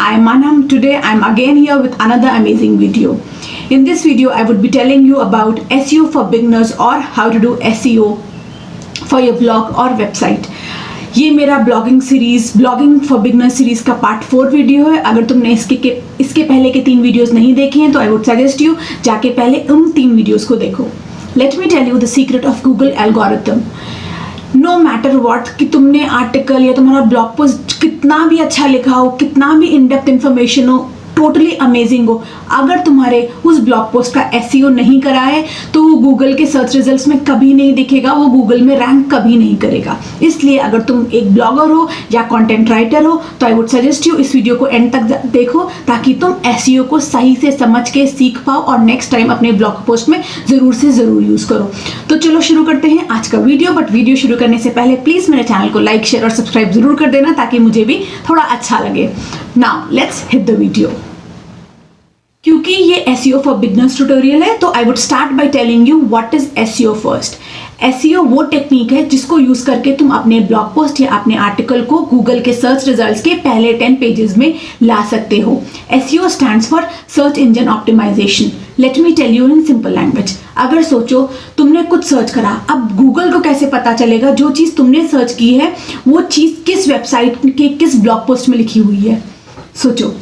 I'm Manam. Today I'm again here with another amazing video. In this video I would be telling you about SEO for beginners or how to do SEO for your blog or website. ये मेरा blogging for beginner series का part 4 video है. अगर तुमने इसके पहले के 3 videos नहीं देखे हैं तो आई वुड सजेस्ट यू जाके पहले उन 3 वीडियोस को देखो. Let me tell you the secret of Google algorithm. No matter what कि तुमने आर्टिकल या तुम्हारा ब्लॉग पोस्ट कितना भी अच्छा लिखा हो, कितना भी इन डेप्थ इन्फॉर्मेशन हो, टोटली अमेजिंग हो, अगर तुम्हारे उस ब्लॉग पोस्ट का एसईओ नहीं करा है तो वो गूगल के सर्च रिजल्ट्स में कभी नहीं दिखेगा, वो गूगल में रैंक कभी नहीं करेगा. इसलिए अगर तुम एक ब्लॉगर हो या कंटेंट राइटर हो तो आई वुड सजेस्ट यू इस वीडियो को एंड तक देखो ताकि तुम एसईओ को सही से समझ के सीख पाओ और नेक्स्ट टाइम अपने ब्लॉग पोस्ट में ज़रूर से ज़रूर यूज़ करो. तो चलो शुरू करते हैं आज का वीडियो. बट वीडियो शुरू करने से पहले प्लीज़ मेरे चैनल को लाइक, शेयर और सब्सक्राइब ज़रूर कर देना ताकि मुझे भी थोड़ा अच्छा लगे. Now let's hit the video. क्योंकि ये SEO फॉर बिगनर्स ट्यूटोरियल है तो I would start by telling you what is SEO first. SEO वो टेक्निक है जिसको यूज करके तुम अपने ब्लॉग पोस्ट या अपने आर्टिकल को गूगल के सर्च रिजल्ट्स के पहले 10 पेजेस में ला सकते हो. SEO stands for search engine optimisation. Let me tell you in simple language. अगर सोचो तुमने कुछ सर्च करा, अब गूगल को कैसे पता चलेगा जो चीज़ तुमने सर्च की है वो चीज़ किस वेबसाइट के किस ब्लॉग पोस्ट में लिखी हुई है. सोचो,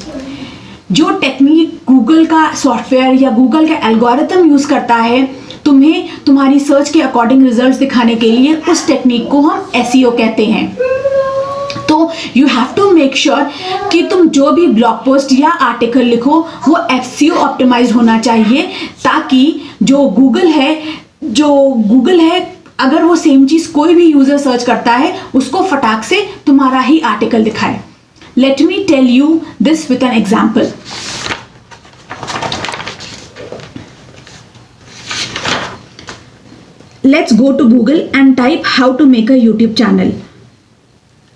जो टेक्निक गूगल का सॉफ्टवेयर या गूगल का एल्गोरिथम यूज़ करता है तुम्हें तुम्हारी सर्च के अकॉर्डिंग रिजल्ट्स दिखाने के लिए, उस टेक्निक को हम SEO कहते हैं. तो you have to make sure कि तुम जो भी ब्लॉग पोस्ट या आर्टिकल लिखो वो SEO ऑप्टिमाइज्ड होना चाहिए ताकि जो गूगल है अगर वो सेम चीज़ कोई भी यूज़र सर्च करता है उसको फटाक से तुम्हारा ही आर्टिकल दिखाए. Let me tell you this with an example. Let's go to Google and type how to make a YouTube channel.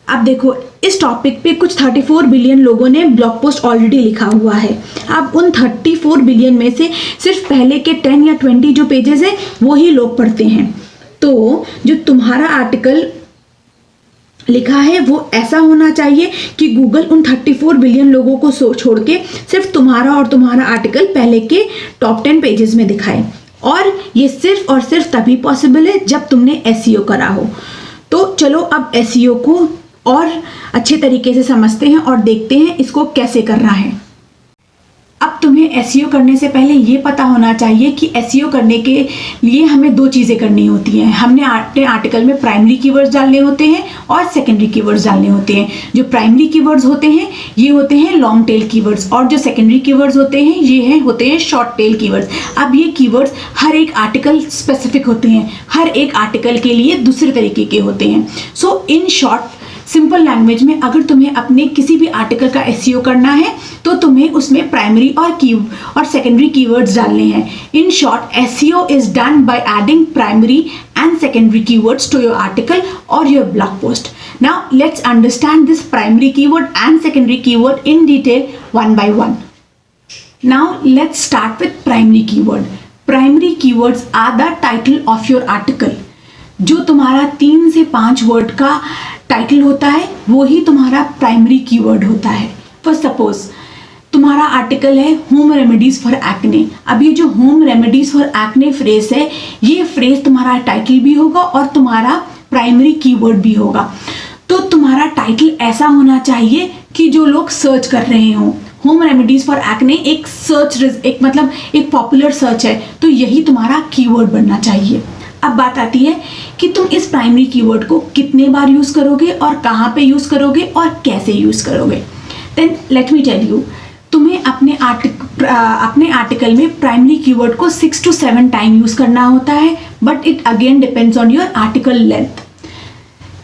अब देखो इस टॉपिक पे कुछ 34 बिलियन लोगों ने ब्लॉग पोस्ट ऑलरेडी लिखा हुआ है. अब उन 34 बिलियन में से सिर्फ पहले के 10 या 20 जो पेजेस है वो ही लोग पढ़ते हैं. तो जो तुम्हारा आर्टिकल लिखा है वो ऐसा होना चाहिए कि गूगल उन 34 बिलियन लोगों को छोड़ के सिर्फ तुम्हारा और तुम्हारा आर्टिकल पहले के टॉप 10 पेजेस में दिखाए. और ये सिर्फ और सिर्फ तभी पॉसिबल है जब तुमने SEO करा हो. तो चलो अब SEO को और अच्छे तरीके से समझते हैं और देखते हैं इसको कैसे करना है. अब तुम्हें SEO करने से पहले ये पता होना चाहिए कि SEO करने के लिए हमें 2 चीज़ें करनी होती हैं. हमने अपने आर्टिकल में प्राइमरी कीवर्ड्स डालने होते हैं और सेकेंडरी कीवर्ड्स डालने होते हैं. जो प्राइमरी कीवर्ड्स होते हैं ये होते हैं लॉन्ग टेल कीवर्ड्स और जो सेकेंडरी कीवर्ड्स होते हैं ये होते हैं शॉर्ट टेल कीवर्ड्स. अब ये कीवर्ड्स हर एक आर्टिकल स्पेसिफिक होते हैं, हर एक आर्टिकल के लिए दूसरे तरीके के होते हैं. सो इन शॉर्ट सिंपल लैंग्वेज में अगर तुम्हें अपने किसी भी आर्टिकल का SEO करना है तो तुम्हें उसमें प्राइमरी और सेकेंडरी कीवर्ड्स डालने हैं. In short SEO is done by adding primary and secondary keywords to your article or your blog post. Now let's understand this primary keyword and secondary keyword in detail one by one. Now let's start with primary keyword. Primary keywords are the title of your article. जो तुम्हारा 3 से 5 word का title होता है वो ही तुम्हारा primary keyword होता है. फॉर सपोज तुम्हारा आर्टिकल है होम रेमेडीज फॉर एक्ने. अब ये जो home remedies for acne phrase है ये फ्रेज तुम्हारा टाइटल भी होगा और तुम्हारा प्राइमरी कीवर्ड भी होगा. तो तुम्हारा टाइटल ऐसा होना चाहिए कि जो लोग सर्च कर रहे हों. होम रेमेडीज फॉर एक्ने एक पॉपुलर सर्च है तो यही तुम्हारा कीवर्ड बनना चाहिए. अब बात आती है कि तुम इस प्राइमरी कीवर्ड को कितने बार यूज़ करोगे और कहाँ पे यूज़ करोगे और कैसे यूज़ करोगे. Then let me tell you, तुम्हें अपने आर्टिकल में प्राइमरी कीवर्ड को 6 to 7 टाइम यूज़ करना होता है but it again depends on your article length.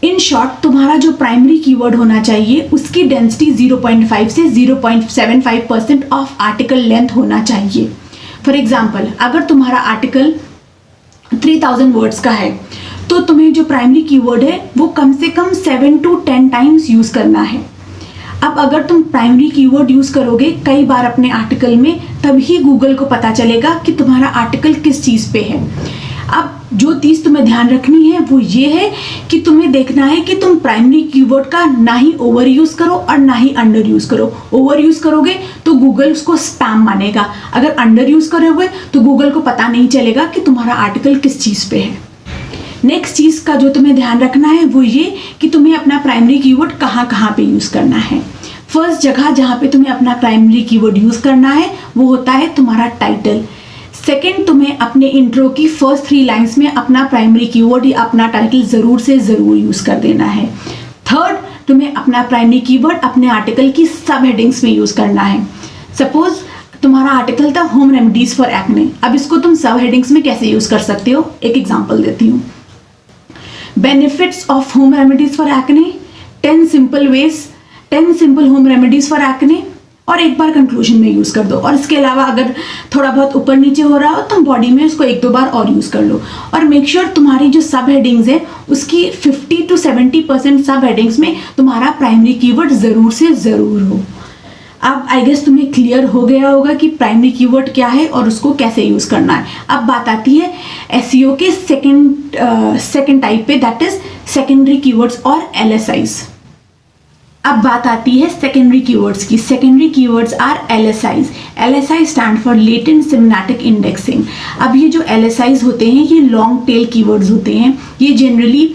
In short तुम्हारा जो प्राइमरी कीवर्ड होना चाहिए उसकी डेंसिटी 0.5 से 0.75% ऑफ आर्टिकल लेंथ होना चाहिए. फॉर एग्जाम्पल अगर तुम्हारा आर्टिकल 3000 वर्ड्स का है तो तुम्हें जो प्राइमरी कीवर्ड है वो कम से कम 7 to 10 टाइम्स यूज़ करना है. अब अगर तुम प्राइमरी कीवर्ड यूज़ करोगे कई बार अपने आर्टिकल में तभी गूगल को पता चलेगा कि तुम्हारा आर्टिकल किस चीज़ पे है. अब जो चीज़ तुम्हें ध्यान रखनी है वो ये है कि तुम्हें देखना है कि तुम प्राइमरी कीवर्ड का ना ही ओवर यूज़ करो और ना ही अंडर यूज़ करो। ओवर यूज़ करोगे तो गूगल उसको स्पैम मानेगा, अगर अंडर यूज़ करोगे तो गूगल को पता नहीं चलेगा कि तुम्हारा आर्टिकल किस चीज़ पे है। नेक्स्ट चीज़ का जो तुम्हें ध्यान रखना है वो ये कि तुम्हें अपना प्राइमरी कीवर्ड कहाँ कहाँ पे यूज़ करना है। फर्स्ट जगह जहाँ पे तुम्हें अपना प्राइमरी कीवर्ड यूज़ करना है वो होता है तुम्हारा टाइटल। सेकेंड, तुम्हें अपने इंट्रो की फर्स्ट 3 लाइन्स में अपना प्राइमरी कीवर्ड या अपना टाइटल ज़रूर से ज़रूर यूज़ कर देना है। थर्ड, तुम्हें अपना प्राइमरी कीवर्ड अपने आर्टिकल की सब हेडिंग्स में यूज़ करना है। सपोज तुम्हारा आर्टिकल था होम रेमेडीज़ फॉर एक्ने, अब इसको तुम सब हेडिंग्स में कैसे यूज़ कर सकते हो, एक एग्जाम्पल देती हूँ। Benefits of home remedies for acne, 10 simple home remedies for acne, और एक बार कंक्लूजन में यूज़ कर दो। और इसके अलावा अगर थोड़ा बहुत ऊपर नीचे हो रहा हो तो बॉडी में उसको 1-2 बार और यूज़ कर लो। और मेक श्योर तुम्हारी जो सब हेडिंग्स है उसकी 50 to 70% सब हेडिंग्स में तुम्हारा प्राइमरी कीवर्ड ज़रूर से ज़रूर हो। अब आई गेस तुम्हें क्लियर हो गया होगा कि प्राइमरी कीवर्ड क्या है और उसको कैसे यूज़ करना है। अब बात आती है एसईओ के सेकेंड टाइप पे, दैट इज सेकेंडरी कीवर्ड्स और LSIs। अब बात आती है सेकेंडरी कीवर्ड्स की। Secondary keywords are LSIs। LSI stand for latent semantic indexing. अब ये जो LSIs होते हैं ये लॉन्ग टेल कीवर्ड्स होते हैं। ये जनरली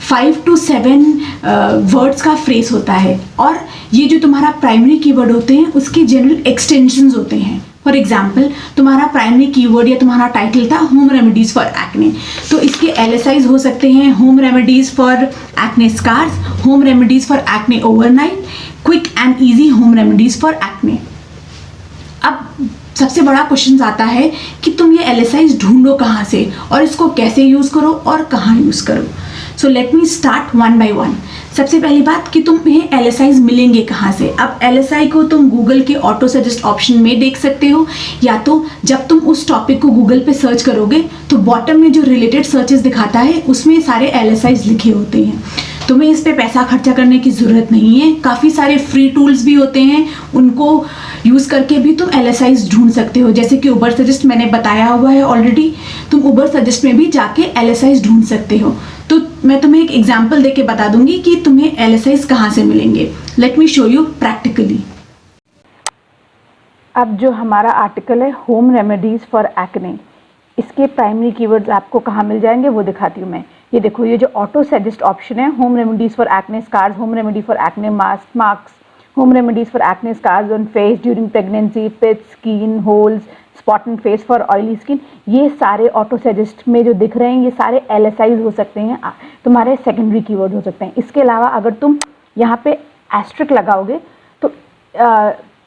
5 to 7 वर्ड्स का फ्रेज होता है और ये जो तुम्हारा प्राइमरी कीवर्ड होते हैं उसके जनरल एक्सटेंशंस होते हैं। फॉर एग्जाम्पल, तुम्हारा प्राइमरी कीवर्ड या तुम्हारा टाइटल था होम रेमेडीज़ फॉर एक्ने, तो इसके LSIs हो सकते हैं home remedies for acne scars, home remedies for acne overnight, quick and easy home remedies for acne. अब सबसे बड़ा क्वेश्चन आता है कि तुम ये LSIs ढूंढो कहाँ से और इसको कैसे यूज़ करो और कहाँ यूज़ करो। So let me start one by one. सबसे पहली बात कि तुम्हें LSIs मिलेंगे कहाँ से। अब LSI को तुम गूगल के ऑटो सजेस्ट ऑप्शन में देख सकते हो, या तो जब तुम उस टॉपिक को गूगल पे सर्च करोगे तो बॉटम में जो रिलेटेड सर्चेस दिखाता है उसमें सारे LSIs लिखे होते हैं। तुम्हें इस पे पैसा खर्चा करने की ज़रूरत नहीं है। काफ़ी सारे फ्री टूल्स भी होते हैं, उनको यूज़ करके भी तुम LSIs ढूंढ सकते हो। जैसे कि उबर सजेस्ट मैंने बताया हुआ है ऑलरेडी, तुम उबर सजेस्ट में भी जाके LSIs ढूंढ सकते हो। तो मैं तुम्हें एक एग्जाम्पल देके बता दूंगी कि तुम्हें LSIs कहाँ से मिलेंगे। Let me show you practically. अब जो हमारा आर्टिकल है होम रेमेडीज़ फॉर एक्ने, इसके प्राइमरी कीवर्ड्स आपको कहाँ मिल जाएंगे वो दिखाती हूँ मैं। ये देखो, ये जो ऑटो सजेस्ट ऑप्शन है, home remedies for acne scars, home remedy for acne marks, home remedies for acne scars on face during pregnancy, pit, skin holes, spot and face for oily skin, ये सारे auto suggest में जो दिख रहे हैं ये सारे LSIs हो सकते हैं, तुम्हारे सेकेंडरी कीवर्ड हो सकते हैं। इसके अलावा अगर तुम यहाँ पे एस्ट्रिक लगाओगे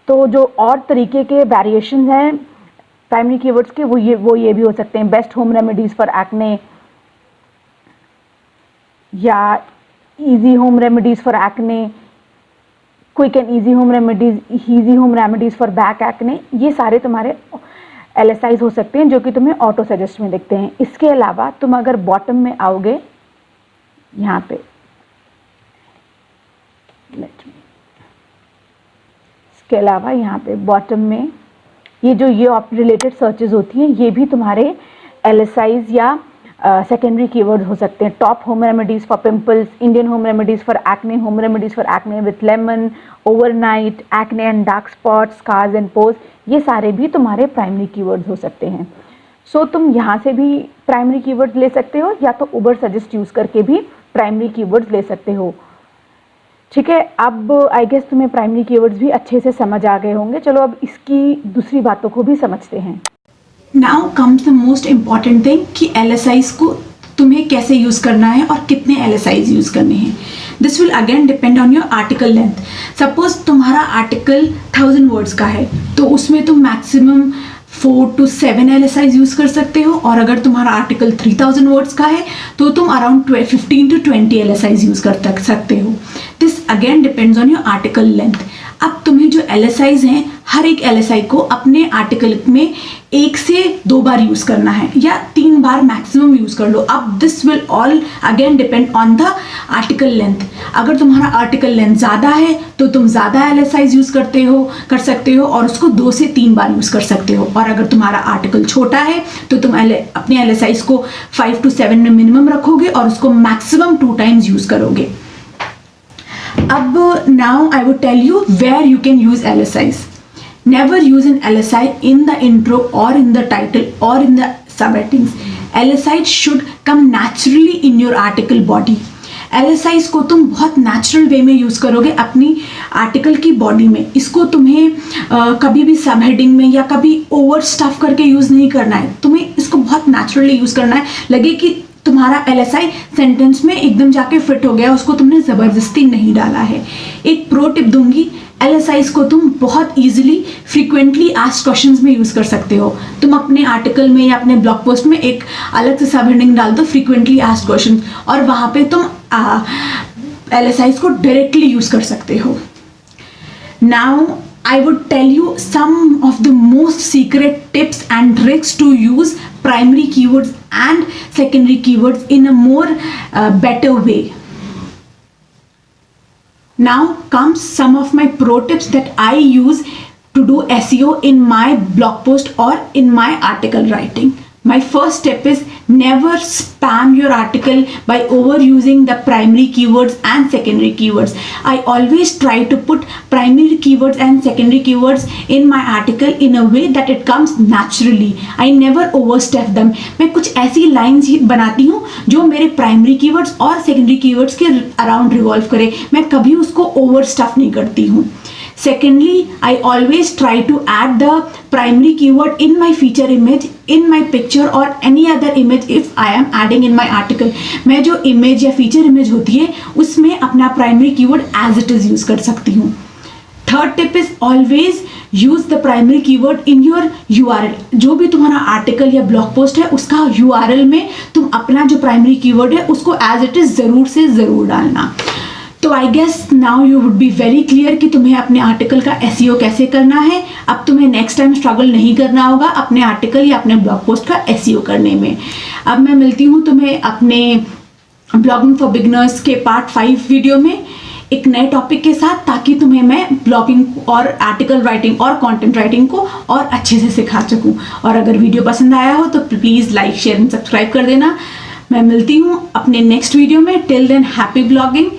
तो जो और तरीके के वेरिएशन हैं प्राइमरी कीवर्ड्स के वो ये भी हो सकते हैं। Best home remedies for acne, या easy home remedies for acne, quick and easy home remedies for back acne, ये सारे तुम्हारे LSIs हो सकते हैं जो कि तुम्हें ऑटो सजेस्ट में दिखते हैं। इसके अलावा तुम अगर बॉटम में आओगे यहाँ पे, इसके अलावा यहाँ पे बॉटम में ये रिलेटेड सर्चेज होती हैं, ये भी तुम्हारे LSIs या सेकेंडरी कीवर्ड्स हो सकते हैं। Top home remedies for pimples, Indian home remedies for acne, home remedies for acne with lemon, overnight, acne and dark spots, scars and pores, ये सारे भी तुम्हारे प्राइमरी कीवर्ड्स हो सकते हैं। सो तुम यहाँ से भी प्राइमरी कीवर्ड्स ले सकते हो या तो उबर सजेस्ट यूज़ करके भी प्राइमरी कीवर्ड्स ले सकते हो। ठीक है, अब आई गेस तुम्हें प्राइमरी कीवर्ड्स भी अच्छे से समझ आ गए होंगे। चलो अब इसकी दूसरी बातों को भी समझते हैं। Now comes the most important thing कि LSIs को तुम्हें कैसे यूज़ करना है और कितने LSIs यूज़ करने हैं। This will again depend on your article length. Suppose तुम्हारा आर्टिकल 1000 वर्ड्स का है तो उसमें तुम मैक्सिमम 4 to 7 LSIs यूज़ कर सकते हो, और अगर तुम्हारा आर्टिकल 3000 वर्ड्स का है तो तुम अराउंड 15 to 20 LSIs यूज़ कर सकते हो। This again depends on your article length. अब तुम्हें जो LSIs हैं हर एक LSI को अपने आर्टिकल में 1 से 2 बार यूज़ करना है या 3 बार मैक्सिमम यूज़ कर लो। अब this will all again depend on the article length. अगर तुम्हारा आर्टिकल लेंथ ज़्यादा है तो तुम ज़्यादा LSIs यूज़ कर सकते हो और उसको 2 से 3 बार यूज़ कर सकते हो। और अगर तुम्हारा आर्टिकल छोटा है तो तुम अपने LSIs को 5 to 7 में मिनिमम रखोगे और उसको मैक्सिमम 2 टाइम्स यूज़ करोगे। अब now I would tell you where you can use LSIs. Never use an LSI in the intro or in the title or in the subheadings. LSIs should come naturally in your article body. LSIs को तुम बहुत natural way में use करोगे अपनी article की body में। इसको तुम्हें कभी भी सब हेडिंग में या कभी ओवर स्टफ करके यूज़ नहीं करना है। तुम्हें इसको बहुत नेचुरली यूज़ करना है, लगे कि तुम्हारा LSI सेंटेंस में एकदम जाके फिट हो गया, उसको तुमने ज़बरदस्ती नहीं डाला है। एक प्रो टिप दूंगी, LSIs को तुम बहुत इजीली फ्रीक्वेंटली आस्क्ड क्वेश्चंस में यूज़ कर सकते हो। तुम अपने आर्टिकल में या अपने ब्लॉग पोस्ट में एक अलग से सब हेडिंग डाल दो फ्रीक्वेंटली आस्क्ड क्वेश्चन, और वहाँ पे तुम LSIs को डायरेक्टली यूज़ कर सकते हो। Now I would tell you some of the most secret tips and tricks to use primary keywords and secondary keywords in a more better way. Now comes some of my pro tips that I use to do SEO in my blog post or in my article writing. My first step is never spam your article by overusing the primary keywords and secondary keywords. I always try to put primary keywords and secondary keywords in my article in a way that it comes naturally. I never overstep them. मैं कुछ ऐसी lines बनाती हूँ जो मेरे primary keywords और secondary keywords के around revolve करे। मैं कभी उसको ओवर स्टफ नहीं करती हूँ। Secondly, I always try to add the primary keyword in my feature image, in my picture or any other image if I am adding in my article. मैं जो image या feature image होती है उसमें अपना primary keyword as it is use कर सकती हूँ। Third tip is always use the primary keyword in your URL. जो भी तुम्हारा article या blog post है उसका URL में तुम अपना जो primary keyword है उसको as it is ज़रूर से ज़रूर डालना। तो I guess now you would be very clear कि तुम्हें अपने आर्टिकल का SEO कैसे करना है। अब तुम्हें नेक्स्ट टाइम स्ट्रगल नहीं करना होगा अपने आर्टिकल या अपने ब्लॉग पोस्ट का SEO करने में। अब मैं मिलती हूँ तुम्हें अपने ब्लॉगिंग फॉर बिगनर्स के पार्ट 5 वीडियो में एक नए टॉपिक के साथ, ताकि तुम्हें मैं ब्लॉगिंग और आर्टिकल राइटिंग और कंटेंट राइटिंग को और अच्छे से सिखा सकूँ। और अगर वीडियो पसंद आया हो तो please like share and subscribe कर देना। मैं मिलती हूँ अपने नेक्स्ट वीडियो में। Till than happy blogging.